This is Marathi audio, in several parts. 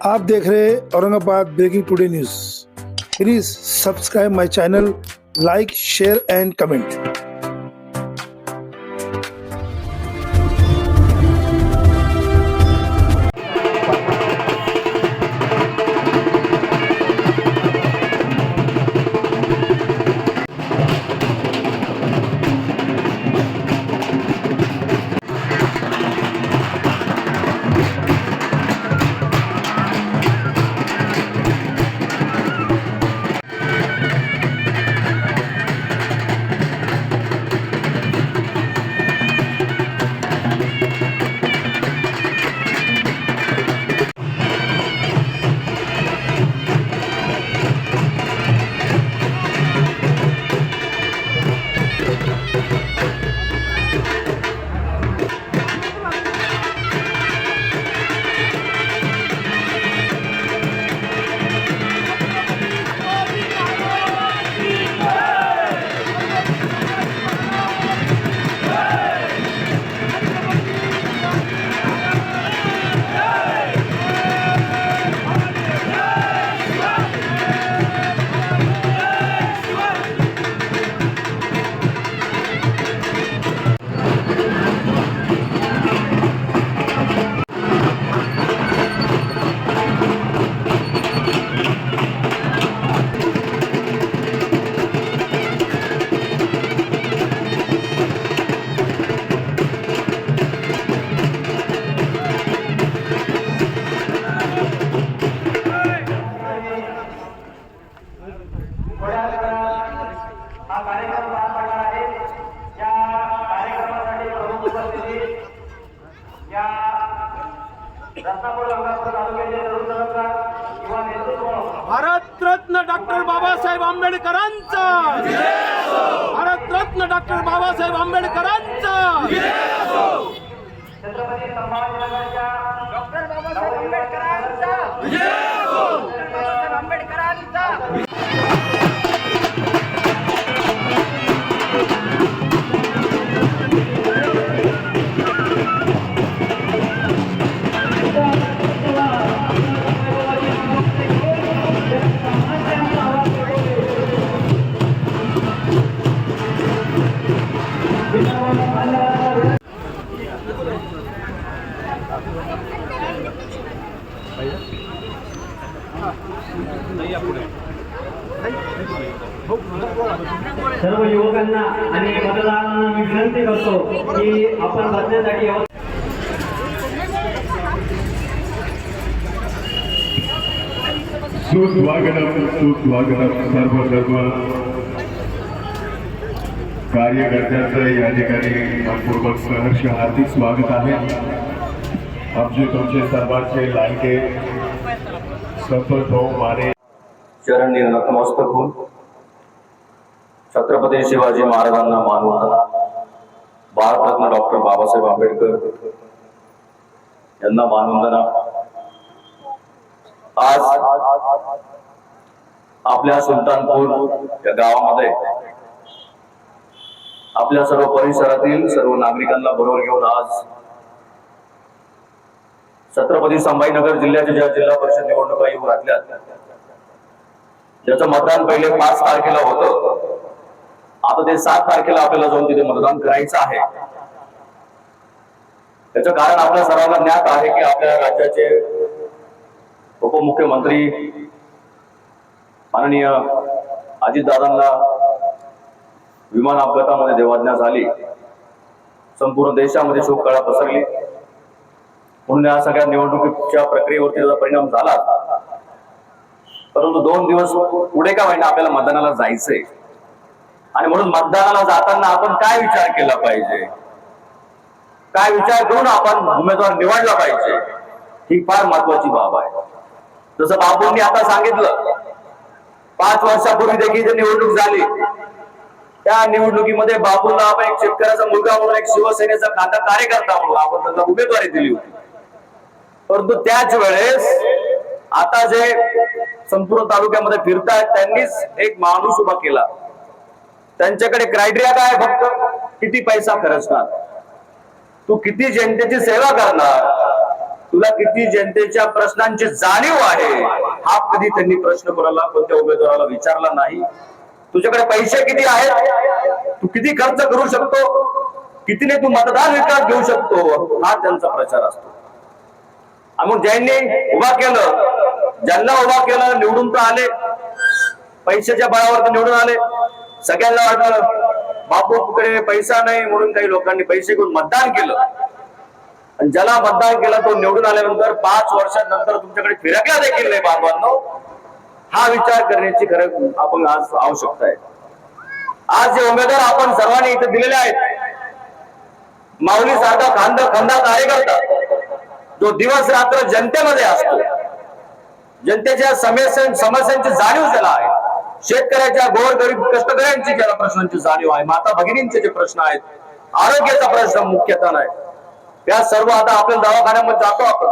आप देख रहे हैं Aurangabad breaking today news. Please subscribe my channel, like, share and comment. Bharat Ratna doctor Babasaheb आंबेडकरांचा, भारतरत्न डॉक्टर बाबासाहेब आंबेडकरांचा, छत्रपती संभाजीनगरच्या डॉक्टर बाबासाहेब आंबेडकरांचा, डॉक्टर बाबासाहेब आंबेडकरांचा। सर्व युवकांना आणि मतदारांना मी विनंती करतो की आपण बसण्यासाठी सुस्वागतम सर्व कार्यकर्त्यांचं या ठिकाणी मनपूर्वक सहर्ष हार्दिक स्वागत आहे। आमचे तुमचे सर्वांचे लाडके सफल भाऊ माने चरणी नतमस्तक होऊन छत्रपती शिवाजी महाराजांना मानवंदना, भारतरत्न डॉक्टर बाबासाहेब आंबेडकर यांना मानवंदना। आज आपल्या सुलतानपूर या गावामध्ये आपल्या सर्व परिसरातील सर्व नागरिकांना बरोबर घेऊन आज छत्रपती संभाजीनगर जिल्ह्याच्या ज्या जिल्हा परिषद निवडणुका येऊ घातल्या, ज्याचं मतदान पहिले 5 तारखेला होतं, आता ते 7 तारखेला आपल्याला जाऊन तिथे मतदान करायचं आहे। त्याचं कारण आपल्या सर्वांना ज्ञात आहे की आपल्या राज्याचे उपमुख्यमंत्री माननीय अजितदादांना विमान अपघातामध्ये देवाज्ञा झाली, संपूर्ण देशामध्ये शोककळा पसरली, म्हणून या सगळ्या निवडणुकीच्या प्रक्रियेवरती त्याचा परिणाम झाला। परंतु 2 दिवस पुढे का होईना आपल्याला मतदानाला जायचंय, आणि म्हणून मतदानाला जाताना आपण काय विचार केला पाहिजे, काय विचार करून आपण उमेदवार निवडला पाहिजे, ही फार महत्वाची बाब आहे। जसं बापूंनी आता सांगितलं, 5 वर्षापूर्वी देखील जी निवडणूक झाली, त्या निवडणुकीमध्ये बापूंना आपण एक शेतकऱ्याचा मुलगा म्हणून, एक शिवसेनेचा खांदा कार्यकर्ता म्हणून आपण त्यांना उमेदवारी दिली होती। परंतु त्याच वेळेस आता जे संपूर्ण तालुक्यामध्ये फिरतायत त्यांनीच एक माणूस उभा केला। त्यांच्याकडे क्रायटेरिया काय, फक्त किती पैसा खर्चणार, तू किती जनतेची सेवा करणार, तुला तुला किती जनतेच्या प्रश्नांची जाणीव आहे हा कधी त्यांनी प्रश्न कोणाला कोणत्या उमेदवाराला विचारला नाही. तुझ्याकडे पैसे किती आहेत, तू किती खर्च करू शकतो, कितीने तू मतदार विकास घेऊ शकतो, हा त्यांचा प्रचार असतो. मग ज्यांनी उभा केलं, ज्यांना उभा केलं निवडून तर आले, पैशाच्या बळावर निवडून आले. सगळ्यांना वाटलं बापूकडे पैसा नाही म्हणून काही लोकांनी पैसे घेऊन मतदान केलं, आणि ज्याला मतदान केलं तो निवडून आल्यानंतर 5 वर्षांनंतर तुमच्याकडे फिरकला देखील नाही बांधवांनो, हा विचार करण्याची खरं आपण आज आवश्यकता आहे. आज जे उमेदवार आपण सर्वांनी इथे दिलेले आहेत, माऊली सारखा खंदा कार्यकर्ता जो दिवस रात्र जनतेमध्ये असतो, जनतेच्या समस्यांची जाणीव ज्याला आहे, शेतकऱ्याच्या गोरगरीब कष्टकऱ्यांची ज्याला प्रश्नांची जाणीव आहे, माता भगिनींचे जे प्रश्न आहेत, आरोग्याचा प्रश्न मुख्यतः नाही, त्या सर्व आता आपण दवाखान्यामध्ये जातो.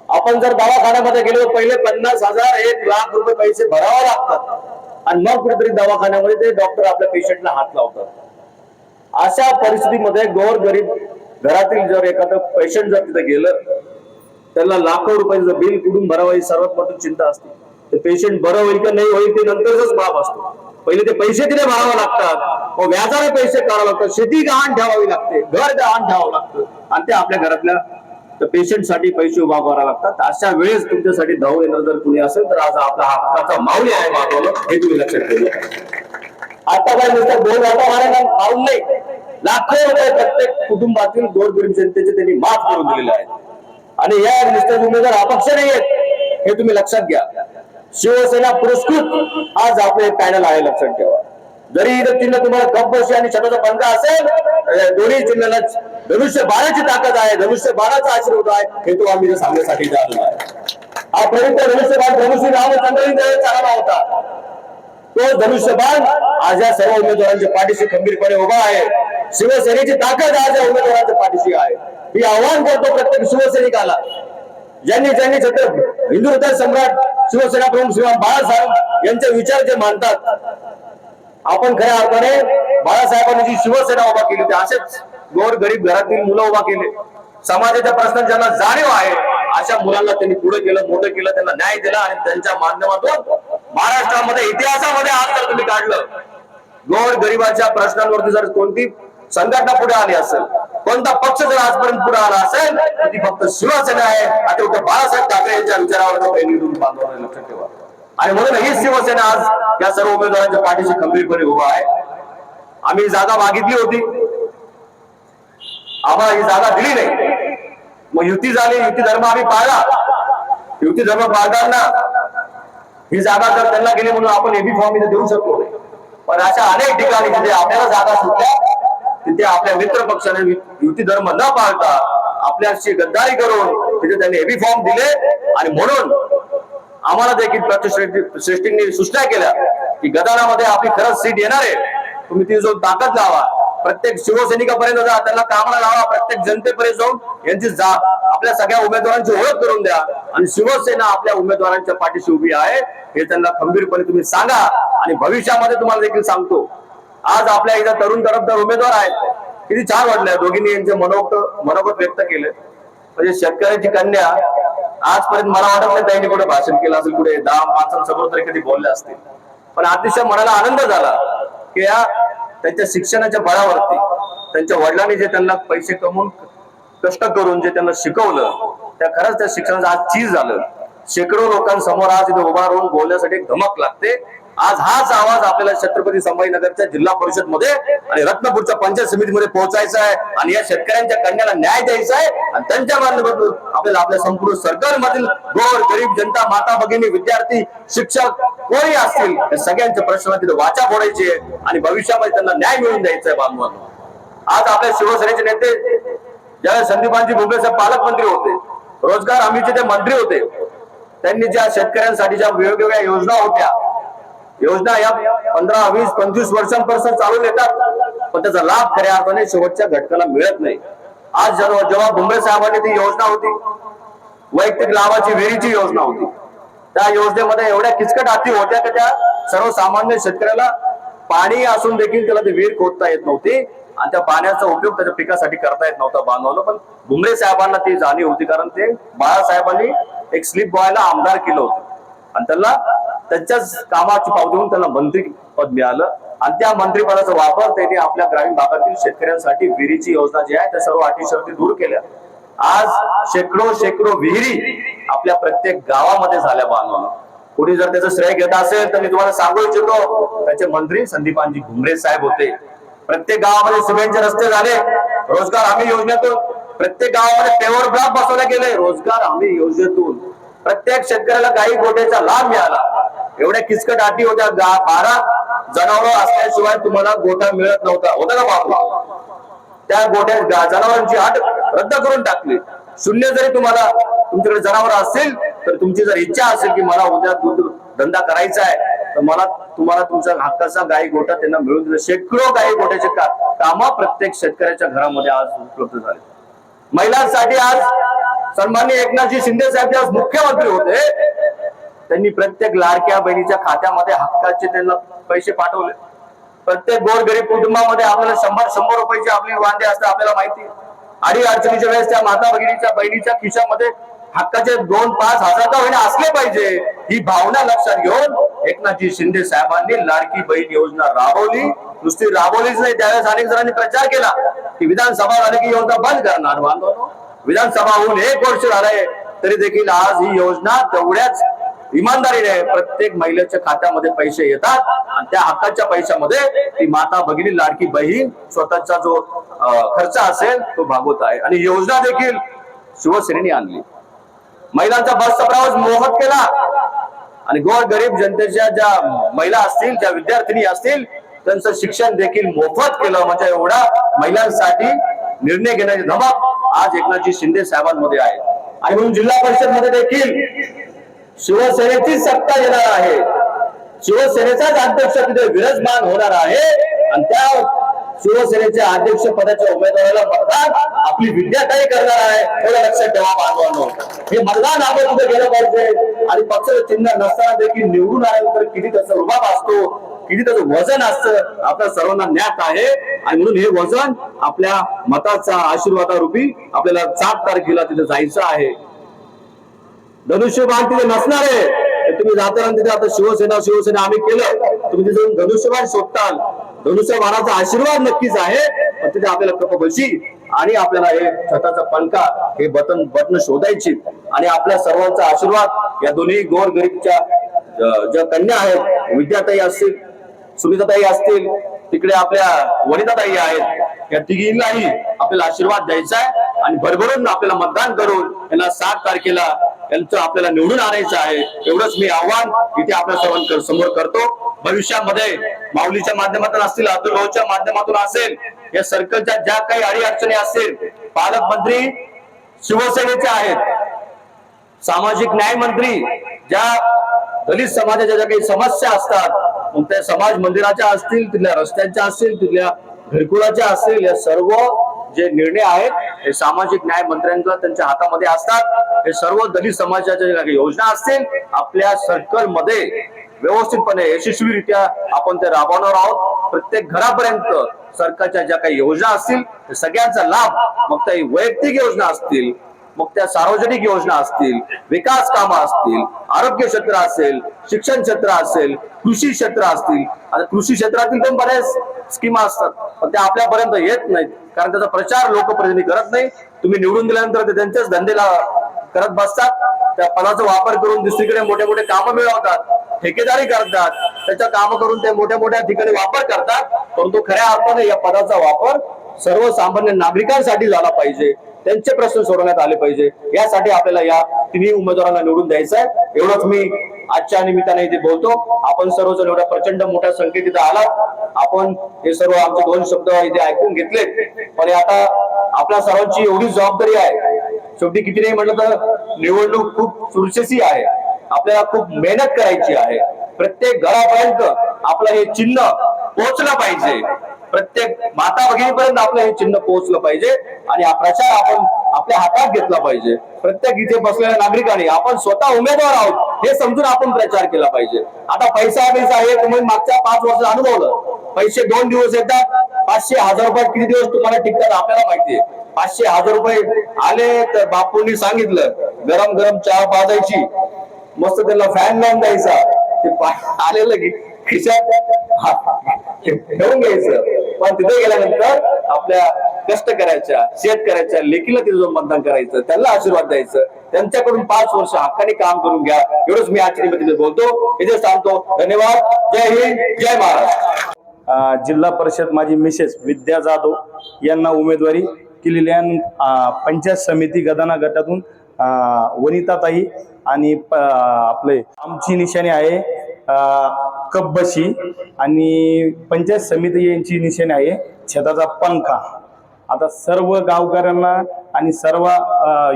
आपण जर दवाखान्यामध्ये गेलो पहिले 50,000 1,00,000 रुपये पैसे भरावे लागतात, आणि मग कुठेतरी दवाखान्यामध्ये ते डॉक्टर आपल्या पेशंटला हात लावतात. अशा परिस्थितीमध्ये गोरगरीब घरातील जर एखादं पेशंट जर तिथे गेलं, त्याला लाखो रुपयाचं बिल कुठून भरावं ही सर्वात मोठी चिंता असते. ते पेशंट बरं होईल का नाही होईल ते नंतरच बाब असतो. पहिले ते पैसे तिथे भरावे लागतात, व व्याजाने पैसे काढावे लागतात, शेती गहाण ठेवावी लागते, घर गहाण ठेवावं लागतं, आणि ते आपल्या घरातल्या पेशंटसाठी पैसे उभा करावे लागतात. अशा वेळेस तुमच्यासाठी धावून येणार जर कुणी असेल तर आज आपला हक्काचा माऊली आहे बाबाला, हे तुम्ही लक्षात ठेवलं. आता काय नुसतं 2 मारून नाही, लाखो रुपये प्रत्येक कुटुंबातील गोरगरीब जनतेचे त्यांनी माफ करून दिलेले आहेत. आणि या नुसते उमेदवार अपक्ष नाही आहेत, हे तुम्ही लक्षात घ्या. शिवसेना पुरस्कृत आज आपले पॅनल आहे, लक्षात ठेवा. जरी इथं चिन्ह तुम्हाला कपबशी आणि छताचा पंखा असेल, दोन्ही चिन्हाला धनुष्य बाणाची ताकद आहे, धनुष्य बाणाचा आशीर्वाद आहे, हे तो आम्ही सांगण्यासाठी आलेलो आहे. हा पवित्र धनुष्यबाण धनुष्य रामचंद्रांनी चालला होता. तो धनुष्यबाण आज या सर्व उमेदवारांच्या पाठीशी खंबीरपणे उभा आहे. शिवसेनेची ताकद आज या उमेदवारांच्या पाठीशी आहे. ही आव्हान करतो प्रत्येक शिवसैनिकाला, ज्यांनी हिंदू हृदय सम्राट शिवसेना प्रमुख श्रीमान बाळासाहेब यांचे विचार जे मानतात, आपण खऱ्या अर्थाने बाळासाहेबांनी जी शिवसेना उभा केली होती, असेच गोरगरीब घरातील मुलं उभा केले. समाजाच्या प्रश्नांची ज्यांना जाणीव आहे अशा मुलांना त्यांनी पुढे केलं, मोठं केलं, त्यांना न्याय दिला, आणि त्यांच्या माध्यमातून महाराष्ट्रामध्ये इतिहासामध्ये आज जर तुम्ही काढलं, गोरगरिबाच्या प्रश्नांवरती जर कोणती संघटना पुढे आली असेल, कोणता पक्ष जर आजपर्यंत पुढे आला असेल तर ती फक्त शिवसेना आहे. आता उद्या बाळासाहेब ठाकरे यांच्या विचारावर पहिली बांधवांना लक्षात ठेवा. आणि म्हणून ही शिवसेना आज या सर्व उमेदवारांच्या पाठीशी खंबीरपणे उभा आहे. आम्ही जागा मागितली होती, आम्हाला ही जागा दिली नाही, मग युती झाली, युती धर्म आम्ही पाळला. युती धर्म पाळताना ही जागा जर त्यांना गेली म्हणून आपण एबी फॉर्म इथे देऊ शकलो नाही. पण अशा अनेक ठिकाणी जिथे आपल्याला जागा सुटल्या तिथे आपल्या मित्र पक्षाने युती धर्म न पाळता आपल्याशी गद्दारी करून तिथे त्यांनी एबी फॉर्म दिले. आणि म्हणून आम्हाला देखील प्रतिश्रेष्ठींनी सूचना केल्या की गदारामध्ये आपली खरंच सीट येणार आहे, तुम्ही ती जाऊन ताकद लावा, प्रत्येक शिवसैनिकापर्यंत जा, त्यांना कामाला लावा, प्रत्येक जनतेपर्यंत जाऊन यांची आपल्या सगळ्या उमेदवारांची ओळख करून द्या, आणि शिवसेना आपल्या उमेदवारांच्या पाठीशी उभी आहे हे त्यांना खंबीरपणे तुम्ही सांगा. आणि भविष्यामध्ये तुम्हाला देखील सांगतो, आज आपल्या इथं तरुण तरफदार उमेदवार आहेत, किती छान वाटलंय, दोघींनी यांचे मनोगत व्यक्त केले. म्हणजे शेतकऱ्याची कन्या आजपर्यंत मला वाटत नाही त्यांनी कुठे भाषण केलं असेल, कुठे 10-5 समोर तरी कधी बोलले असतील, पण अतिशय मनाला आनंद झाला की या त्यांच्या शिक्षणाच्या बळावरती त्यांच्या वडिलांनी जे त्यांना पैसे कमवून कष्ट करून जे त्यांना शिकवलं, त्या खरंच त्या शिक्षणाचं आज चीज झालं. शेकडो लोकांसमोर आज इथे उभा राहून बोलण्यासाठी धमक लागते. आज हाच आवाज आपल्याला छत्रपती संभाजीनगरच्या जिल्हा परिषद मध्ये आणि रत्नापूरच्या पंचायत समितीमध्ये पोहोचायचा आहे, आणि या शेतकऱ्यांच्या कन्याला न्याय द्यायचा आहे. आणि त्यांच्या माध्यमातून आपल्याला आपल्या संपूर्ण सरकारमधील गोर गरीब जनता, माता भगिनी, विद्यार्थी, शिक्षक कोणी असतील या सगळ्यांच्या प्रश्नाला तिथे वाचा फोडायची आहे, आणि भविष्यामध्ये त्यांना न्याय मिळवून द्यायचा आहे. बांधवांनो, आज आपल्या शिवसेनेचे नेते ज्यावेळेस संदीपानजी भुमरे साहेब पालकमंत्री होते, रोजगार हमीचे ते मंत्री होते, त्यांनी ज्या शेतकऱ्यांसाठी ज्या वेगवेगळ्या योजना होत्या, योजना या 15, 20, 25 वर्षांपासून चालून येतात, पण त्याचा लाभ खऱ्या अर्थाने शेवटच्या घटकाला मिळत नाही. आज जेव्हा भुमरे साहेबांनी ती योजना होती, वैयक्तिक लाभाची विहिरीची योजना होती, त्या योजनेमध्ये एवढ्या किचकट अटी होत्या की त्या सर्वसामान्य शेतकऱ्याला पाणी असून देखील त्याला ती विहीर खोदता येत नव्हती. आणि त्या पाण्याचा उपयोग त्याच्या पिकासाठी करता येत नव्हता बांधवलं. पण भुमरे साहेबांना ती जाणीव होती, कारण ते बाळासाहेबांनी एक स्लिप बॉयला आमदार केलं होतं आणि त्यांना त्यांच्याच कामाची पाव देऊन त्यांना मंत्री पद मिळालं. आणि त्या मंत्रिपदाचा वापर त्यांनी आपल्या ग्रामीण भागातील शेतकऱ्यांसाठी विहिरीची योजना जी आहे त्या सर्व अटी शर्ती दूर केल्या. आज शेकडो विहिरी आपल्या प्रत्येक गावामध्ये झाल्या बांधवलं. कोणी जर त्याचं श्रेय घेत असेल तर मी तुम्हाला सांगू इच्छितो, त्याचे मंत्री संदीपानजी भुमरे साहेब होते. प्रत्येक गावामध्ये सिमेंटचे रस्ते झाले रोजगार हमी योजनेतून, प्रत्येक गावामध्ये पेवर ब्लॉक बसवले गेले रोजगार हमी योजनेतून, प्रत्येक शेतकऱ्याला गाई गोट्याचा लाभ मिळाला. एवढ्या किचकट अटी होत्या, 12 जनावर असल्याशिवाय तुम्हाला गोठा मिळत नव्हता, होता का बापू? त्या गोट्या जनावरांची अट रद्द करून टाकली. शून्य जरी तुम्हाला तुमच्याकडे जनावर असेल तर तुमची जर इच्छा असेल की मला उद्या दूध धंदा करायचा आहे तर तुम्हाला तुमच्या हक्काचा गाई गोठा त्यांना मिळून दिला. शेकडो गाई गोट्याचे काम प्रत्येक शेतकऱ्याच्या घरामध्ये आज उपलब्ध झाले. महिलांसाठी आज सन्माननीय एकनाथजी शिंदे साहेब जे आज मुख्यमंत्री होते त्यांनी प्रत्येक लाडक्या बहिणीच्या खात्यामध्ये हक्काचे त्यांना पैसे पाठवले. प्रत्येक गोरगरीब कुटुंबामध्ये आपल्याला 100 रुपयाची आपली वांदे असतात, आपल्याला माहिती. आणि अडचणीच्या वेळेस त्या माता भगिनीच्या बहिणीच्या खिशामध्ये हक्काचे 2-5 हजार का होईना असले पाहिजे, ही भावना लक्षात घेऊन एकनाथजी शिंदे साहेबांनी लाडकी बहीण योजना राबवली. नुसती राबवलीच नाही, त्यावेळेस अनेक जणांनी प्रचार केला की विधानसभा झाली की योजना बंद करणार. बांधवांनो, विधानसभा होऊन 1 वर्ष झालंय तरी देखील आज ही योजना तेवढ्याच इमानदारीने प्रत्येक महिलेच्या खात्यामध्ये पैसे येतात आणि त्या हक्काच्या पैशामध्ये ती माता भगिनी लाडकी बहीण स्वतःचा जो खर्च असेल तो भागवत आहे. आणि योजना देखील शिवसेनेने आणली. महिलांचा बसचा प्रवास मोफत केला आणि गोरगरीब जनतेच्या ज्या महिला असतील, ज्या विद्यार्थिनी असतील त्यांचं शिक्षण देखील मोफत केलं. म्हणजे एवढा महिलांसाठी निर्णय घेण्याची धमक आज एकनाथजी शिंदे साहेबांमध्ये आहे. आणि म्हणून जिल्हा परिषद मध्ये देखील शिवसेनेची सत्ता येणार आहे, शिवसेनेचाच अध्यक्ष तिथे विराजमान होणार आहे आणि त्या शिवसेनेच्या अध्यक्ष पदाच्या उमेदवाराला मतदान आपली विद्याताई करणार आहे. एवढं लक्षात ठेवा बांधवांनो. हे मतदान आपण तिथे गेलं पाहिजे. आणि पक्षाचं चिन्ह नसताना देखील निवडून आल्यानंतर किती त्याचा रुबाब असतो, किती त्याचं वजन असतं आपल्या सर्वांना ज्ञात आहे. आणि म्हणून हे वजन आपल्या मताचा आशीर्वादारूपी आपल्याला 7 तारखेला तिथे जायचं आहे. धनुष्यबाण तिथे नसणार आहे, तुम्ही जाताना तिथे आता शिवसेना आम्ही केलं, तुम्ही तिथे धनुष्यबाण शोधताल. धनुष्यबाणाचा आशीर्वाद नक्कीच आहे, पण तिथे आपल्याला कपबशी आणि आपल्याला हे छताचा पंखा हे बटन शोधायची. आणि आपल्या सर्वांचा आशीर्वाद या दोन्ही गोरगरीबच्या ज्या कन्या आहेत, विद्याताई असतील, सुनीताताई असतील, तिकडे आपल्या वनिताताई आहेत, या तिघींनाही आपल्याला आशीर्वाद द्यायचा आहे. आणि भरभरून आपल्याला मतदान करून यांना 7 तारखेला यांचं आपल्याला निवडून आणायचं आहे. एवढंच मी आव्हान इथे आपल्या सर्वांकडे समोर करतो. भविष्यामध्ये माऊलीच्या माध्यमातून असतील, अब्दुल भाऊच्या माध्यमातून असेल, या सर्कलच्या ज्या काही अडीअडचणी असतील, पालकमंत्री शिवसेनेचे आहेत, सामाजिक न्याय मंत्री ज्या दलित समाजाच्या ज्या काही समस्या असतात, मग त्या समाज मंदिराच्या असतील, तिथल्या रस्त्यांच्या असतील, तिथल्या घरकुलाच्या असतील, या सर्व जे निर्णय आहेत हे सामाजिक न्याय मंत्र्यांच्या त्यांच्या हातामध्ये असतात. हे सर्व दलित समाजाच्या ज्या काही योजना असतील आपल्या सर्कल मध्ये व्यवस्थितपणे यशस्वीरित्या आपण ते राबवणार आहोत. प्रत्येक घरापर्यंत सरकारच्या ज्या काही योजना असतील सगळ्यांचा लाभ, मग त्या वैयक्तिक योजना असतील, मग त्या सार्वजनिक योजना असतील, विकास कामं असतील, आरोग्य क्षेत्र असेल, शिक्षण क्षेत्र असेल, कृषी क्षेत्र असतील. आता कृषी क्षेत्रातील पण बऱ्याच स्कीमा असतात, पण त्या आपल्यापर्यंत येत नाहीत, कारण त्याचा प्रचार लोकप्रतिनिधी करत नाही. तुम्ही निवडून दिल्यानंतर ते त्यांच्याच धंदेला करत बसतात, त्या पदाचा वापर करून दुसरीकडे मोठे कामं मिळवतात, ठेकेदारी करतात, त्याच्या काम करून ते मोठ्या ठिकाणी वापर करतात. परंतु खऱ्या अर्थाने या पदाचा वापर सर्वसामान्य नागरिकांसाठी झाला पाहिजे, त्यांचे प्रश्न सोडवण्यात आले पाहिजे. यासाठी आपल्याला या तिन्ही उमेदवारांना निवडून द्यायचं आहे. एवढंच मी आजच्या निमित्ताने इथे बोलतो. आपण सर्वजण एवढ्या प्रचंड मोठ्या संख्येत इथे आलात, आपण हे सर्व आमचे 2 शब्द इथे ऐकून घेतले. पण आता आपल्या सर्वांची एवढी जबाबदारी आहे, शेवटी किती नाही म्हटलं तर निवडणूक खूप चुरशीची आहे, आपल्याला खूप मेहनत करायची आहे. प्रत्येक घरापर्यंत आपलं हे चिन्ह पोहोचलं पाहिजे, प्रत्येक माता भगिनीपर्यंत आपलं हे चिन्ह पोहोचलं पाहिजे. आणि हा प्रचार आपण आपल्या हातात घेतला पाहिजे. प्रत्येक इथे बसलेल्या नागरिकांनी आपण स्वतः उमेदवार आहोत हे समजून आपण प्रचार केला पाहिजे. आता पैसा आहे तुम्ही मागच्या 5 वर्षात अनुभवलं, पैसे 2 दिवस येतात, 500,000 रुपये किती दिवस तुम्हाला टिकतात आपल्याला माहितीये. 500,000 रुपये आले तर बापूंनी सांगितलं गरम गरम चहा पाजायची, मस्त त्याला फॅन लावून द्यायचा, ते आलेलं की खिशात ठेवून घ्यायचं. पण तिथे गेल्यानंतर आपल्या कष्टकऱ्याच्या शेतकऱ्याच्या लेकीला तिथं मतदान करायचं, त्यांना आशीर्वाद द्यायचं, त्यांच्याकडून 5 वर्ष हक्काने काम करून घ्या. एवढंच मी आजच्या निमित्ताने बोलतो, इथे सांगतो. धन्यवाद. जय हिंद, जय महाराष्ट्र. जिल्हा परिषद माझी मिसेस विद्या जाधव यांना उमेदवारी केलेली आहे. पंचायत समिती गदाना गटातून वनिताताई आणि आपले आमची निशाणी आहे कब्बशी आणि पंचायत समिती यांची निशाणी आहे छताचा पंखा. आता सर्व गावकऱ्यांना आणि सर्व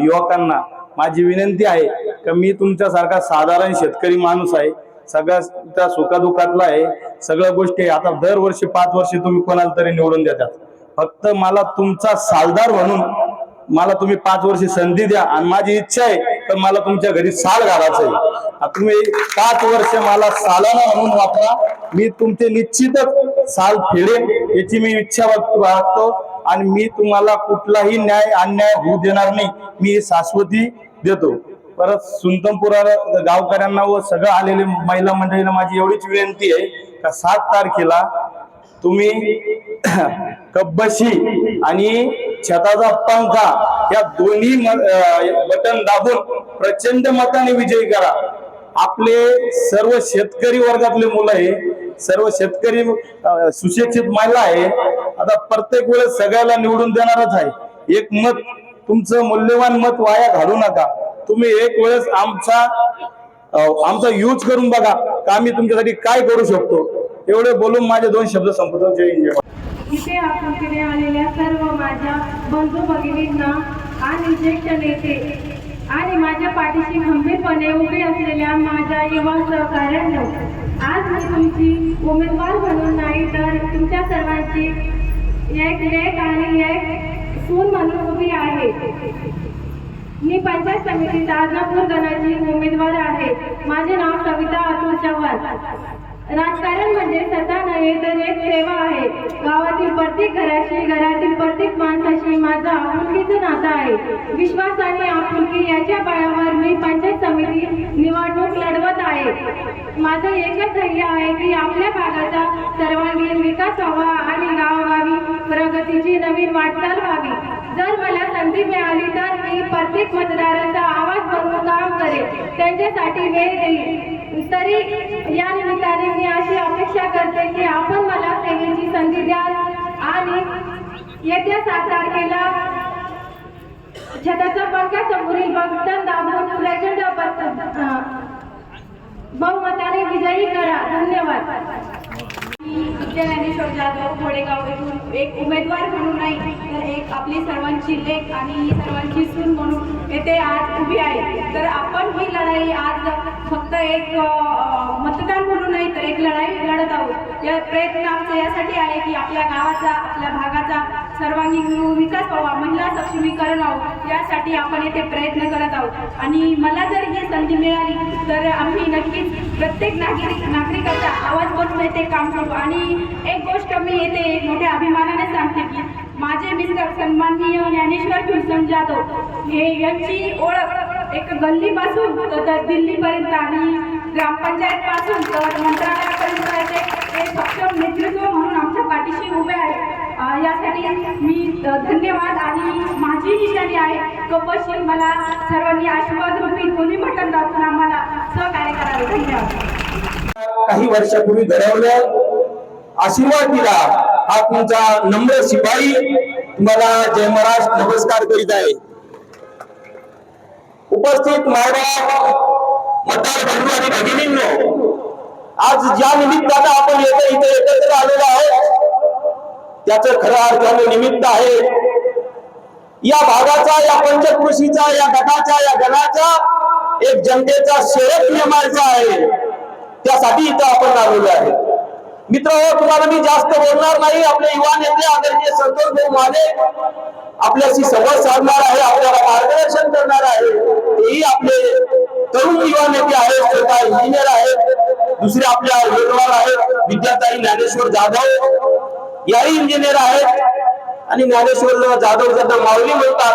युवकांना माझी विनंती आहे की मी तुमच्यासारखा साधारण शेतकरी माणूस आहे, सगळ्या सुखादुखातला आहे, सगळ्या गोष्टी आहे. आता दरवर्षी 5 वर्षे तुम्ही कोणाला तरी निवडून देतात, फक्त मला तुमचा सालदार म्हणून मला तुम्ही 5 वर्ष संधी द्या. आणि माझी इच्छा आहे तर मला तुमच्या घरी साल घालायचं आहे. तुम्ही 5 वर्ष मला सालाना म्हणून वापरा, मी तुमचे निश्चितच साल फेडेन याची मी इच्छा वाटतो. आणि मी तुम्हाला कुठलाही न्याय अन्याय होऊ देणार नाही, मी शाश्वती देतो. परत सुनतमपुरा गावकऱ्यांना व सगळं आलेले महिला मंडळींना माझी एवढीच विनंती आहे का 7 तारखेला तुम्ही कब्बशी आणि छताचा पंखा या दोन्ही बटन दाबून प्रचंड मताने विजयी करा. आपले सर्व शेतकरी वर्गातले मुलं आहे, सर्व शेतकरी सुशिक्षित महिला आहे. आता प्रत्येक वेळेस सगळ्याला निवडून देणारच आहे. एक मत तुमचं मूल्यवान मत वाया घालू नका. तुम्ही एक वेळेस आमचा यूज करून बघा का आम्ही तुमच्यासाठी काय करू शकतो. एवढे बोलून माझे 2 शब्द संपवतो. जय हिंद. इथे आपल्याकडे आलेल्या सर्व माझ्या बंधू भगिनींना आणि ज्येष्ठ नेते आणि माझ्या पाठीशी खंबीरपणे उभे असलेल्या माझ्या युवा सहकाऱ्यांनो, आज मी तुमची उमेदवार म्हणून नाही तर तुमच्या सर्वांची एक लेक आणि एक सून म्हणून उभी आहे. मी पंचायत समितीत आदनापूर गणाची उमेदवार आहे. माझे नाव सविता अतुल चव्हाण. राजकारण म्हणजे सत्ता नव्हे तर एक सेवा आहे. गावातील प्रत्येक घराशी, घरातील प्रत्येक माणसाशी माझं आपुलकीचं नातं आहे. विश्वास आणि आपुलकी याच्या बळावर मी पंचायत समिती निवडणूक लढवत आहे. माझं एकच ध्येय आहे की आपल्या भागाचा सर्वांगीण विकास व्हावा आणि गावोगावी प्रगतीची नवीन वाटचाल व्हावी. जर मला संधी मिळाली तर मी प्रत्येक मतदाराचा आवाज बनवून काम करेन, त्यांच्यासाठी वेळ देईन. तरी या निमित्ताने मी अशी अपेक्षा करते की आपण मला सेवेची संधी द्याल आणि येत्या 7 तारखेला छताचा पंखा समोरील बटन दाबून प्रचंड बहुमताने विजयी करा. धन्यवाद. विद्या ज्ञानेश्वर जाधव घोडेगाव येथून एक उमेदवार म्हणून नाही तर एक आपली सर्वांची लेक आणि सर्वांची सून म्हणून येथे आज उभी आहे. तर आपण ही लढाई आज फक्त एक मतदान म्हणून नाही तर एक लढाई लढत आहोत. या प्रयत्न आमचा यासाठी आहे की आपल्या गावाचा, आपल्या भागाचा सर्वांगीण विकास व्हावा, महिला सक्षमीकरण व्हावं, यासाठी आपण येथे प्रयत्न करत आहोत. आणि मला जर ही संधी मिळाली तर आम्ही नक्कीच प्रत्येक नागरिकाचा आवाज बनवून येथे काम करू. आणि एक गोष्ट मी येथे एक मोठ्या अभिमानाने सांगते की माझे मिस्टर सन्माननीय ज्ञानेश्वर तुलसन जाधव हे यांची ओळख एक गल्लीपासून तर दिल्लीपर्यंत आणि ग्रामपंचायत पासून तर मंत्रालयापर्यंत एक सक्षम नेतृत्व म्हणून आमच्या पाठीशी उभे आहे. यासाठी मी धन्यवाद. आणि माझी निशाणी आहे कब्बशी. मला सर्वांनी आशीर्वाद रूपी दोन्ही बटन दाखवून आम्हाला सहकार्य करावे. धन्यवाद. काही वर्षापूर्वी घडवलं, आशीर्वाद दिला, हा तुमचा नम्र शिपाई तुम्हाला जय महाराष्ट्र नमस्कार करीत आहे. उपस्थित मायबाप, मतदार बंधू आणि भगिनींनो, आज ज्या निमित्तानं आपण इथे एकत्र आलेलो आहोत त्याचं खरं अर्थानं निमित्त आहे या भागाचा, या पंचकृषीचा, या गटाचा, या गणाचा एक जनतेचा शरद निर्माणाचा आहे. त्यासाठी इथं आपण आलेलो आहे. मित्र हो, तुम्हाला मी जास्त बोलणार नाही. आपले युवा नेते आदरणीय संतोष भाऊ माने आपल्याशी संवाद साधणार आहे, आपल्याला मार्गदर्शन करणार आहे. तेही आपले तरुण युवा नेते आहेत, स्वतः इंजिनियर आहेत, दुसरे आपल्या उमेदवार आहेत विद्याताई ज्ञानेश्वर जाधव. याही इंजिनियर आहेत आणि ज्ञानेश्वर जाधव ज्यांना माऊली म्हणतात.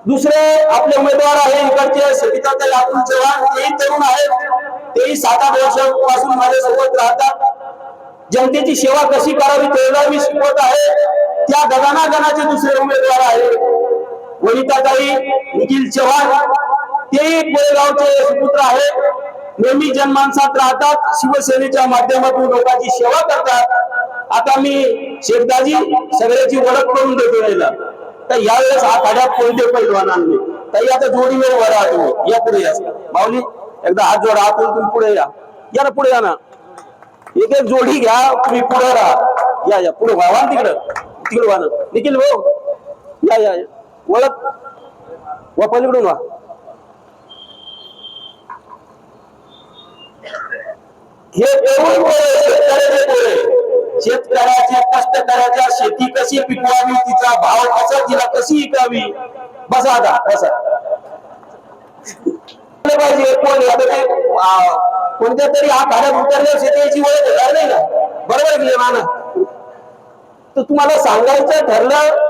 दुसरे आपले उमेदवार आहे इकडचे सविताताई अतुल चव्हाण, तेही तरुण आहेत, तेही 7-8 वर्षांपासून माझ्यासोबत राहतात. जनतेची सेवा कशी करावी त्याला मी शिकवत आहे. त्या गणागणाचे दुसरे उमेदवार आहे वनिताताई निखिल चव्हाण, तेही कोळेगावचे सुपुत्र आहेत. नेहमी जनमानसात राहतात, शिवसेनेच्या माध्यमातून लोकांची सेवा करतात. आता मी शेखदाजी सगळ्याची ओळख करून देतो याला. तर यावेळेस हा खाड्यात कोणते पैलवानांनी ताई आता जोडीवर वरा तुम्ही या पुढे या. माऊली एकदा हात जोडा, आतून तुम्ही पुढे या ना, पुढे या ना. एक एक जोडी घ्या, तुम्ही पुढे राहा. या पुढे व्हा तिकडं व्हा ना. निखिल भाऊ या ओळख वा, पलीकडून व्हा. हे शेतकऱ्याच्या कष्टकऱ्याच्या शेती कशी पिकवावी, तिचा भाव कसा, तिला कशी विकावी. बसा आता बसा. पाहिजे कोणत्या तरी हा खाड्यात उतरल्या शेतीची ओळख होणार नाही ना, बरोबर आहे माना. तर तुम्हाला सांगायचं ठरलं,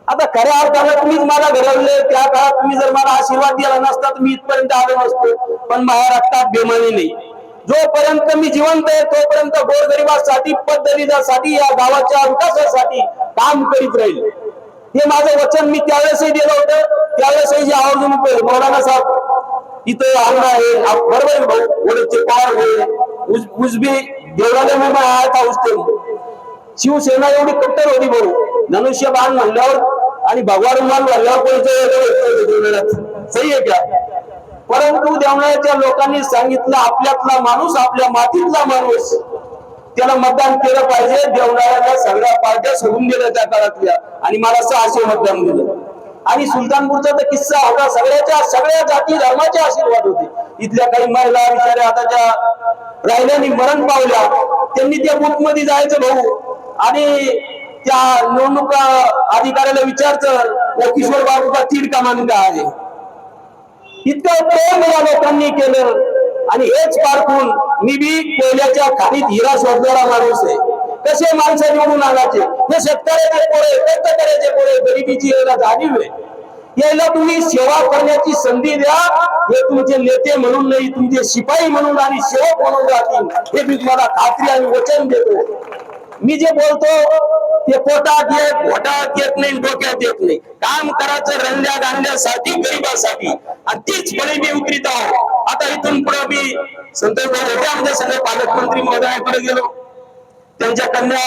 आता खऱ्या अर्थानं तुम्हीच मला घडवले. त्या काळात तुम्ही जर मला आशीर्वाद दिला नसता तर मी इथपर्यंत आलो नसतो. पण माझ्या रक्तात बेमानी नाही. जोपर्यंत मी जिवंत आहे तोपर्यंत गोरगरिबासाठी, पद्धतीसाठी, या गावाच्या विकासासाठी काम करीत राहील. हे माझं वचन मी त्यावेळेसही दिलं होतं. त्यावेळेसही जे आवर्जून मौलाना साहेब इथं आणणार आहे, बरोबर आहे भाऊ, वडचे पवार उजबी देवळाला मी आहेत. शिवसेना एवढी कट्टर होती भाऊ, धनुष्यबाण म्हणल्यावर आणि भगवान म्हणल्यावर कोणतं सही आहे का. परंतु देवळाच्या लोकांनी सांगितलं आपल्यातला माणूस, आपल्या मातीतला माणूस, त्याला मतदान केलं पाहिजे. देवळाला सगळ्या पार्ट्या सोडून दिल्या त्या काळातल्या आणि मला 600 मतदान दिलं. आणि सुलतानपूरचा तर किस्सा होता, सगळ्या जाती धर्माचे आशीर्वाद होते. इथल्या काही महिला बिचाऱ्या आता त्या राहिल्यानी मरण पावल्या, त्यांनी त्या बूथ मध्ये जायचं भाऊ आणि त्या निवडणूक अधिकाऱ्याला विचारचं किशोर बाबू का तीड कमान का आहे. इतकं प्रेम या लोकांनी केलं. आणि हेच पारखून मी बी कोयल्याच्या खाणीत हिरा शोधणारा माणूस आहे. कसे माणसं निवडून आणायचे, हे शेतकऱ्याचे पोरे, कष्टकऱ्याचे पोरे, गरिबीची यायला जाणीव आहे. यायला तुम्ही सेवा करण्याची संधी द्या. हे तुमचे नेते म्हणून नाही, तुमचे शिपाई म्हणून आणि सेवक म्हणून राहतील, हे मी तुम्हाला खात्री आणि वचन देतो. मी जे बोलतो ते पोटात येत नाही, डोक्यात येत नाही. काम करायचं रंध्या गांध्यासाठी, गरिबासाठी, आणि तीच फळी मी उतरीत आहोत. आता इथून पुढे मी संतोष होते आमच्या सगळे पालकमंत्री महोदयाकडे गेलो. त्यांच्या कन्या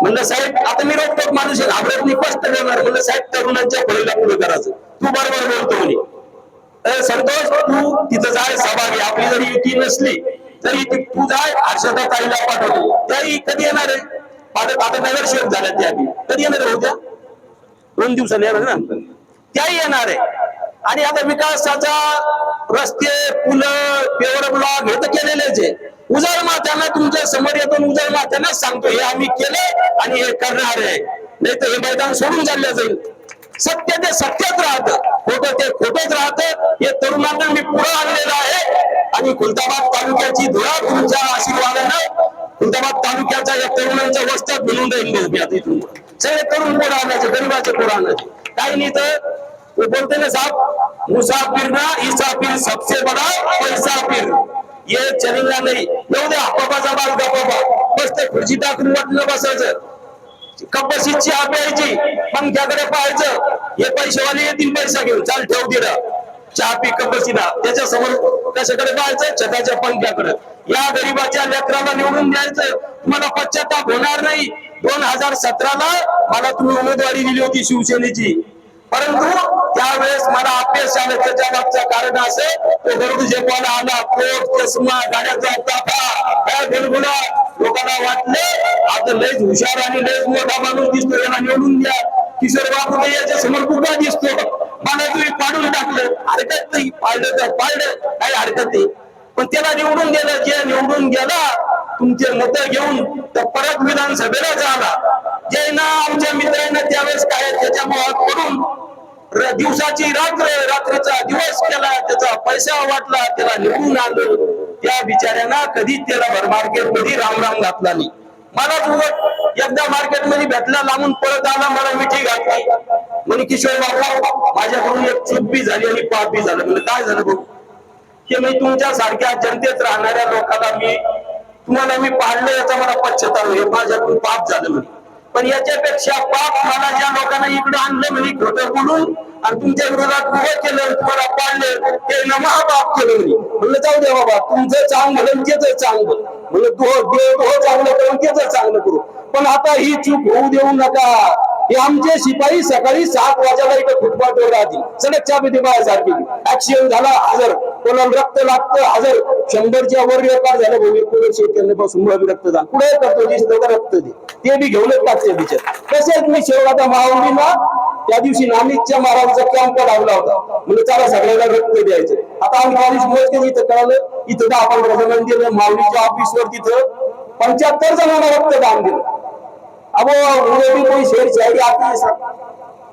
म्हणलं साहेब, आता मी रोखोक माणूस घाबरत नाही, स्पष्ट करणार. म्हणलं साहेब तरुणांच्या फळीला पुढे करायचं, तू बरोबर बोलतो म्हणे. संतोष तू तिथं जाय, सभा घे. आपली जरी युती नसली तरी तू जाय, हर्षदा ताईला पाठवतो. त्याही कधी येणार आहे, आता नगरसेवक झाल्या त्या कधी येणार आहे, होत्या 2 दिवसांनी येणार ना, त्याही येणार आहे. आणि आता विकासाचा रस्ते, पुलं, पेवर ब्लॉक हे तर केलेलेच आहे. उजाळ माथ्यांना तुमच्या समोर येतो, उजाळ माथ्यांना सांगतो हे आम्ही केलं आणि हे करणार आहे. नाही तर हे मैदान सोडून चाललं जाईल. सत्य ते सत्यच राहतं, खोटं ते खोटंच राहतं. हे तरुणांना मी पुढे आणलेलं आहे. आणि खुलताबाद तालुक्याची धुरा तुमच्या आशीर्वादानं खुलताबाद तालुक्याच्या या तरुणांच्या वस्त्यात मिळून जाईल. सगळे तरुण पुढे आणायचे, गरीबाचे पुढे आणायचे. काही नाही तर बोलते ना साहब, मुसाफिर ना इसाफिर सबसे बडा पैसाफिर, ये चलेगा नाही. एवढे आपापाचा बाल गप्पा बसते, खुर्ची टाकून वाटलं बसायचं, कपशी चहा प्यायची, पंख्याकडे पाहायचं. हे पैसेवाले येतील पैसा घेऊन, चाल ठेव दिला चहा पी कपशीला. त्याच्या समोर कशाकडे पाहायचं, छताच्या पंख्याकडे. या गरीबाच्या लेकराला निवडून द्यायचं, तुम्हाला पश्चाताप होणार नाही. 2017ला मला तुम्ही उमेदवारी दिली होती शिवसेनेची, परंतु त्यावेळेस मला अपयश आलं. त्याच्या मागचं कारण असं, तो गरुड झेपाला आला, कोट, चष्मा, गाड्याचा ताफा, काय गुलगुला. लोकांना वाटले आता लयच हुशार आणि लयच मोठा माणूस दिसतो, याला निवडून द्या. किशोर बाबू याच्या समोर कुठला दिसतो, मला तुम्ही पाडून टाकलं. हरकत नाही, पाडलं तर पाडलं, काही हरकत नाही. पण त्याला निवडून दिलं. जे निवडून गेला तुमचे मत घेऊन, तर परत विधानसभेला झाला. जे ना आमच्या मित्रांना त्यावेळेस काय त्याच्या मुळात पडून दिवसाची रात्र, रात्रीचा दिवस केला, त्याचा पैसा वाटला, त्याला निवडून आलं. त्या बिचाऱ्यांना कधी त्याला भरमार्केट मध्ये राम राम घातला नाही. मलाच उगत एकदा मार्केटमध्ये भेटला, लांबून पळत आला, मला मिठी घातली म्हणे किशोर बाबा माझ्याकडून एक चूक बी झाली आणि पाप बी झालं. म्हणजे काय झालं भाऊ? की मी तुमच्या सारख्या जनतेत राहणाऱ्या लोकांना तुम्हाला मी पाडलं, याचा मला पश्चाताप आहे, माझ्याकडून पाप झालं म्हणे. पण याच्यापेक्षा पाप मला ज्या लोकांना इकडे आणलं म्हणे खोटं बोलून आणि तुमच्या विरोधात उभं केलं, तुम्हाला पाडलं, ते महापाप केलं म्हणे. म्हणलं जाऊ दे बाबा, तुमचं चांगलं तेच चांगलं, म्हणलं तो चांगलं करून तेच चांगलं करू, पण आता ही चूक होऊ देऊ नका. हे आमचे शिपाई सकाळी 7 वाजेला इथं फुटपाथवर राहतील, सडक चाबी बाळासारखी. ऍक्सिडेंट झाला 1000, कोणाला रक्त लागतं 1000, 100च्या वर रेकॉर्ड झालं भाऊ. 1991 रक्तदान कुठे करतो, दिसतं का रक्त ते बी घेऊनच टाकते बिचार. तसेच मी शेवगाता महावलीला त्या दिवशी नामिकच्या महाराजांचा कॅम्प लावला होता, म्हणजे चला सगळ्याला रक्त द्यायचं. आता आम्ही 40 मोजके इथं कळालं, इथं 10-15 जणांना दिलं. माऊलीच्या ऑफिसवर तिथं 75 जणांना रक्तदान दिलं. अब मुझे भी कोई शेर शायरी आती है,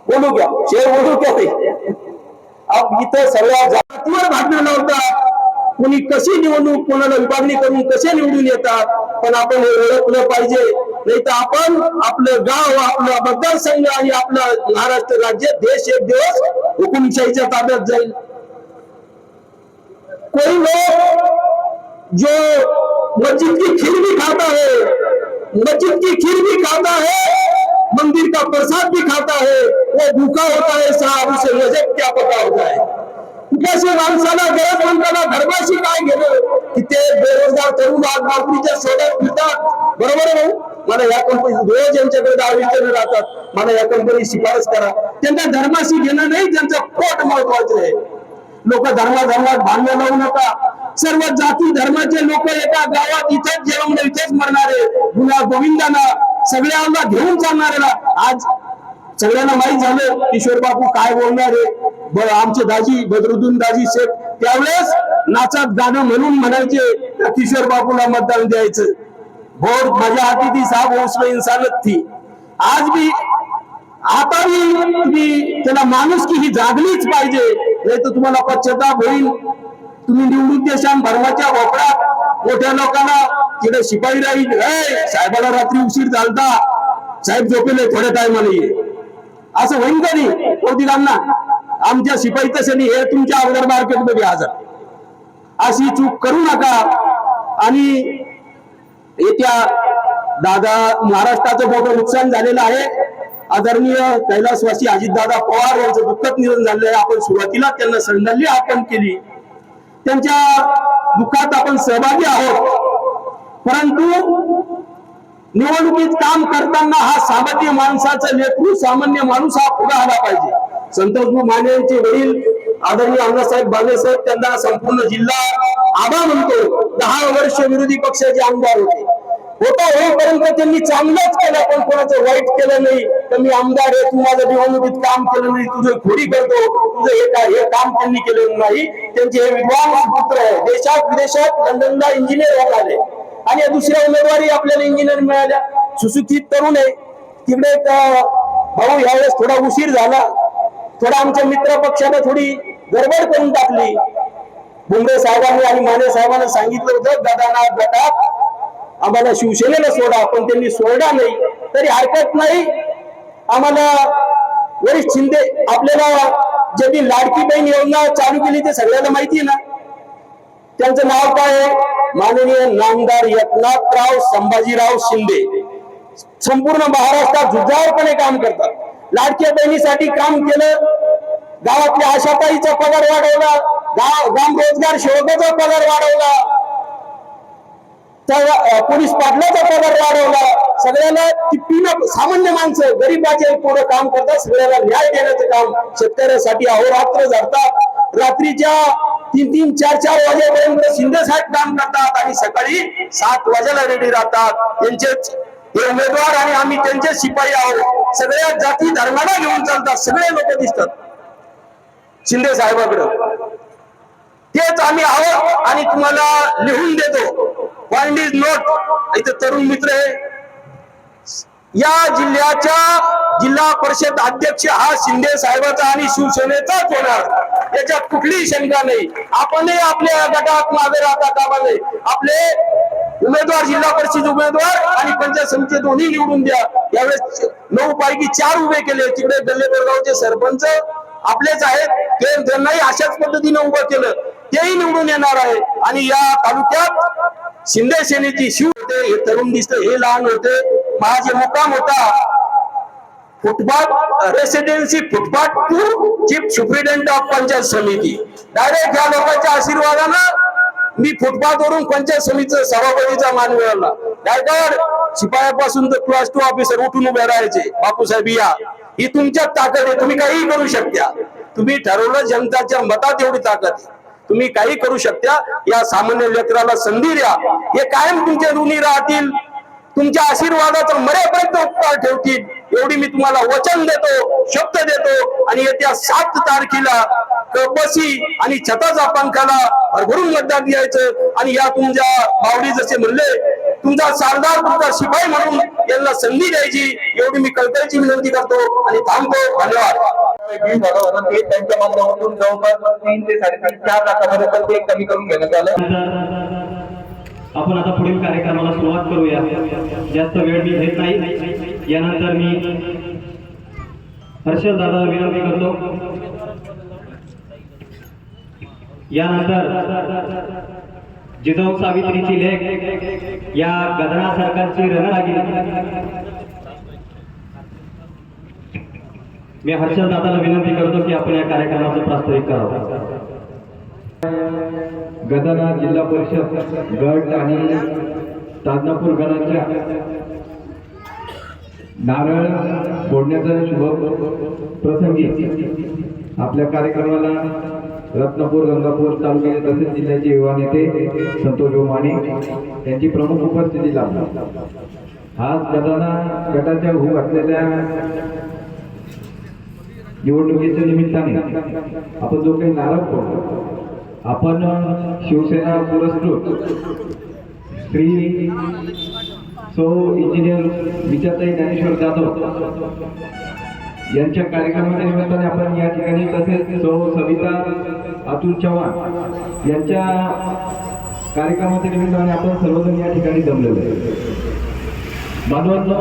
बोलू क्या शेर बोलू क्या नाही. अब इथं सगळ्या जातीवर भांडणं नव्हता, कोणी कशी निवडणूक कोणाला विभागणी करून कसे निवडून येतात, पण आपण हे ओळखलं पाहिजे. नाही तर आपण आपलं गाव, आपलं मतदारसंघ आणि आपलं महाराष्ट्र राज्य, देश एक दिवस हुकुमशाहीच्या ताब्यात जाईल. कोई लोग जो मस्जिद की खीर भी खाता है, मस्जिद की खीर भी खाता है, मंदिर का प्रसाद भी खाता है, वो भूखा होता है साहब, उसे नजर क्या पता होता है. उपाशी माणसाला, गरजवंताला धर्माशी काय घेणं, की ते बेरोजगार तरुण आज नोकरीच्या शोधात फिरतात. बरोबर आहे भाऊ? मला या कंपनी रोज यांच्याकडे 10 जण राहतात, मला या कंपनी शिफारस करा. त्यांना धर्माशी घेणं नाही, त्यांचं पोट महत्वाचं आहे. लोक धर्मात भांडण लावू नका. सर्व जाती धर्माचे लोक एका गावात इथेच जन्मले, इथेच मरणारे, गुन्हा गोविंदाना सगळ्यांना घेऊन चालणाऱ्याला. आज सगळ्यांना माहित झालं किशोर बापू काय बोलणार आहे. आमचे दाजी बदरुद्दीन दाजी शेख त्यावेळेस नाचात गाणं म्हणून म्हणायचे किशोर बापूला मतदान द्यायचं. वोट माझ्या हाती थी साहब, उसमें इंसानियत थी. आज भी आता भी त्याला माणुसकी ही जागलीच पाहिजे, नाही तर तुम्हाला पश्चाताप होईल. तुम्ही निवडून देशान धर्माच्या वापरात मोठ्या लोकांना तिथे शिपाई राहील, साहेबाला रात्री उशीर झालता, साहेब झोपेले थोड्या टायमाला ये, असं होईल का नाही? पोतीदांना आमच्या शिपाई तसे नाही, हे तुमच्या अगोदर मार्केटमध्ये हजर. अशी चूक करू नका. आणि येत्या दादा महाराष्ट्राचं मोठं नुकसान झालेलं आहे. आदरणीय कैलासवासी अजितदादा पवार यांचं दुःखद निधन झालंय. आपण सुरुवातीला त्यांना श्रद्धांजली अर्पण केली, त्यांच्या दुःखात आपण सहभागी आहोत. परंतु निवडणुकीत काम करताना हा सामान्य माणसाचं लेकरू, सामान्य माणूस हा पुढे आला पाहिजे. संतोष माने यांचे वडील आदरणीय अण्णासाहेब बागेसाहेब, त्यांना संपूर्ण जिल्हा आभार म्हणतो. 10 वर्ष विरोधी पक्षाचे आमदार होईपर्यंत त्यांनी चांगलंच केलं, पण कोणाचं वाईट केलं नाही. तर मी आमदार आहे, तू माझं निवडणुकीत काम केलं नाही, तुझं खोडी करतो, तुझं हे काम त्यांनी केलेलं नाही. त्यांचे हे विद्वान पुत्र आहे, देशात विदेशात लंडनला इंजिनियर होऊन आले, आणि दुसऱ्या उमेदवारी आपल्याला इंजिनियर मिळाल्या. सुशिक्षित तरुण आहे. तिकडे भाऊ यावेळेस थोडा उशीर झाला, थोडा आमच्या मित्र पक्षाने थोडी गडबड करून टाकली. भुमरे साहेबांनी आणि माने साहेबांना सांगितलं होतं दादांना गटात आम्हाला शिवसेनेला सोडा, पण त्यांनी सोडा नाही. तरी हरकत नाही, आम्हाला वरिष्ठ शिंदे आपल्याला ज्यांनी लाडकी बहीण योजना चालू केली ते सगळ्यांना माहिती आहे ना. त्यांचं नाव काय आहे? माननीय नामदार एकनाथराव संभाजीराव शिंदे. संपूर्ण महाराष्ट्रात जुजारपणे काम करतात. लाडक्या बहिणीसाठी काम केलं, गावातल्या आशाताईचा पगार वाढवला, ग्राम रोजगार सेवकाचा पगार वाढवला, पोलीस पाटलाचा पगार वाढवला. सगळ्यांना तिप्पीनं सामान्य माणसं गरीबाचे पुढे काम करतात, सगळ्याला न्याय देण्याचं काम शेतकऱ्यासाठी अहोरात्र झडतात. रात्रीच्या 3-3, 4-4 वाजेपर्यंत शिंदे साहेब काम करतात आणि सकाळी 7 वाजेला रेडी राहतात. त्यांचेच हे उमेदवार आणि आम्ही त्यांचे शिपाई आहोत. सगळ्या जाती धर्माला घेऊन चालतात, सगळे लोक दिसतात शिंदे साहेबांकडे. तेच आम्ही आहोत आणि तुम्हाला लिहून देतो. Point is note. इथे तरुण मित्र आहे, या जिल्ह्याच्या जिल्हा परिषद अध्यक्ष हा शिंदे साहेबाचा आणि शिवसेनेचाच होणार. याच्यात कुठलीही शंका नाही. आपणही आपल्या गटात मागे राहता कामा नये. आपले उमेदवार, जिल्हा परिषद उमेदवार आणि पंचायत समिती दोन्ही निवडून द्या. यावेळेस 9 पैकी 4 उभे केले. तिकडे गल्ले बोरगावचे सरपंच आपलेच आहेत, ते त्यांनाही अशाच पद्धतीने उभं केलं, तेही निवडून येणार आहे. आणि या तालुक्यात शिंदे सेनेची शिव होते, हे तरुण दिसते, हे लहान होते. माझे मुक्काम होता footpath residency, footpath to chief superintendent of panchayat समिती. डायरेक्ट या लोकांच्या आशीर्वादानं मी फुटपाथ वरून पंचायत समितीचा सभापतीचा मान मिळवला. डायरेक्ट शिपायापासून तर क्लास 2 ऑफिसर उठून उभे राहायचे. बापूसाहेब या, ही तुमच्यात ताकद आहे, तुम्ही काही करू शकता. तुम्ही ठरवलं, जनताच्या मतात एवढी ताकद आहे, तुम्ही काही करू शकता. या सामान्य लेकराला संधी द्या. हे कायम तुमच्या ऋणी राहतील, तुमच्या आशीर्वादाचा मरेपर्यंत उपकार ठेवतील, एवढी मी तुम्हाला वचन देतो, शब्द देतो. आणि येत्या 7 तारखेला कपसी आणि छताचा पंखाला भरभरून मतदान द्यायचं. आणि या तुमच्या मावडी जसे म्हणले, तुमचा सरदार, तुमचा शिपाई म्हणून यांना संधी द्यायची, एवढी मी कळकळीची विनंती करतो आणि थांबतो. धन्यवाद. त्यांच्या माध्यमातून जवळपास 3 ते 3.5-4 लाखापर्यंत ते कमी करून घेण्यात आलं. आपण आता पुढील कार्यक्रमाला सुरुवात करूया. जास्त वेळ मी घेत नाही. यानंतर मी हर्षल दादा विनंती करतो. यानंतर जिजाऊ सावित्रीची लेख या गदरा सरकारची रणरागिणी मी हर्षल दादाला विनंती करतो की आपण या कार्यक्रमाचं प्रास्ताविक करावं. गदाना जिल्हा परिषद गट आणि ताजनापूर गणाच्या नारळ फोडण्याच्या शुभ प्रसंगी आपल्या कार्यक्रमाला रत्नापूर, गंगापूर तालुक्याचे तसेच जिल्ह्याचे युवा नेते संतोष माने यांची प्रमुख उपस्थिती लाभली. आज गदाना गटाच्या होऊ घातलेल्या निवडणुकीच्या निमित्ताने आपण जो काही नारळ फोडतो, आपण शिवसेना पुरस्कृत श्री सौ इंजिनियर विचारताई ज्ञानेश्वर जाधव यांच्या कार्यक्रमाच्या निमित्ताने आपण या ठिकाणी, तसेच सौ सविता अतुल चव्हाण यांच्या कार्यक्रमाच्या निमित्ताने आपण सर्वजण या ठिकाणी जमलेलो आहे. बांधवांनो,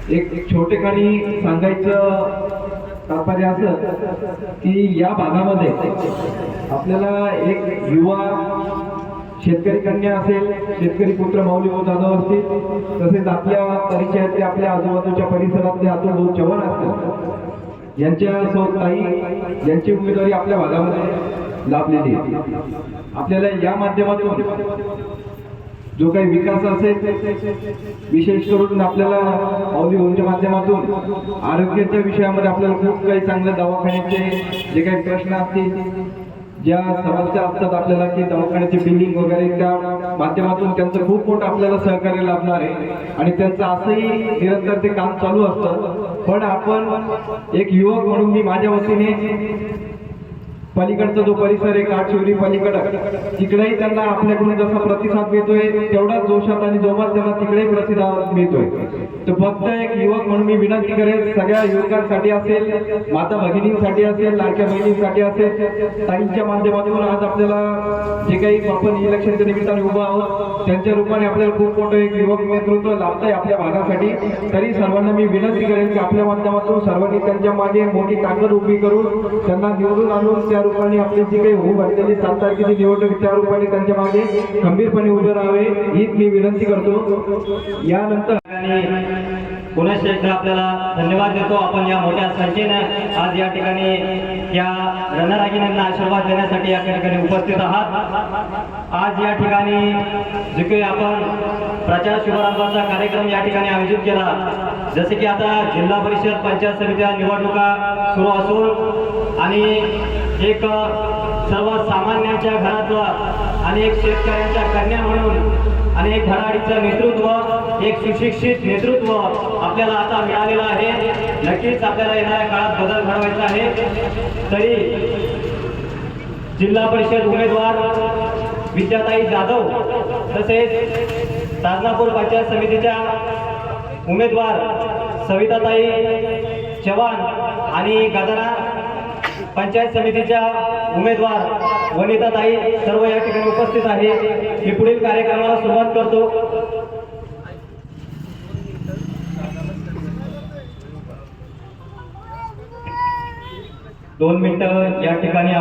एक छोटेखानी सांगायचं तात्पर्य असं की या भागामध्ये आपल्याला एक युवा शेतकरी कन्या असेल, शेतकरी पुत्र माऊली भाऊ जाधव असतील, तसेच आपल्या परिचयातले आपल्या आजूबाजूच्या परिसरातले अतुल भाऊ चव्हाण असतील, यांच्या सोबत ताई यांची उमेदवारी आपल्या भागामध्ये लाभलेली आहे. आपल्याला या माध्यमातून जो काही विकास असेल, विशेष करून आपल्याला माऊली भाऊंच्या माध्यमातून आरोग्याच्या विषयामध्ये आपल्याला खूप काही चांगल्या दवाखान्याचे जे काही प्रश्न असतील, ज्या समस्या असतात आपल्याला की दवाखान्याचे बिलिंग वगैरे, त्या माध्यमातून त्यांचं खूप मोठं आपल्याला सहकार्य लाभणार आहे. आणि त्यांचं असंही निरंतर ते काम चालू असतं. पण आपण एक युवक म्हणून मी माझ्या वतीने पलीकडचा जो परिसर आहे, काठशिवरी पलीकडं, तिकडेही त्यांना आपल्याकडून जसा प्रतिसाद मिळतोय, तेवढाच जोशात आणि जोमात त्यांना तिकडेही प्रतिसाद मिळतोय. तर फक्त एक युवक म्हणून मी विनंती करेन, सगळ्या युवकांसाठी असेल, माता भगिनींसाठी असेल, लाडक्या बहिणींसाठी असेल, ताईंच्या माध्यमातून आज आपल्याला जे काही आपण इलेक्शनच्या निमित्ताने उभं आहोत, त्यांच्या रूपाने आपल्याला खूप मोठं एक युवक नेतृत्व लाभतंय आपल्या भागासाठी. तरी सर्वांना मी विनंती करेन की आपल्या माध्यमातून सर्वांनी त्यांच्या मागे मोठी ताकद उभी करून त्यांना निवडून आणून त्या रूपाने आपली जी काही होऊ घातलेली 7 तारखेची निवडणूक, त्या रूपाने त्यांच्या मागे खंबीरपणे उभे राहावे, हीच मी विनंती करतो. यानंतर पुन्हा एकदा आपल्याला धन्यवाद देतो. आपण या मोठ्या संख्येने आज या ठिकाणी या रणरागिणींना आशीर्वाद देण्यासाठी या ठिकाणी उपस्थित आहात. आज या ठिकाणी जे काही आपण प्रचार शुभारंभाचा कार्यक्रम या ठिकाणी आयोजित केला, जसे की आता जिल्हा परिषद पंचायत समित्या निवडणुका सुरू असून आणि एक सर्वसामान्यांच्या घरातला आणि एक शेतकऱ्यांच्या कन्या म्हणून आणि एक धडाडीचं नेतृत्व, एक सुशिक्षित नेतृत्व आपल्याला आता मिळालेलं आहे. नक्कीच आपल्याला येणाऱ्या काळात बदल घडवायचा आहे. तरी जिल्हा परिषद उमेदवार विद्याताई जाधव, तसेच ताजनापूर पंचायत समितीच्या उमेदवार सविताताई चव्हाण आणि गदाना पंचायत समितीच्या उमेदवार वनिताताई सर्व या ठिकाणी उपस्थित आहे. मी पुढील कार्यक्रमाला सुरुवात करतो. दोन मिनिटं या ठिकाणी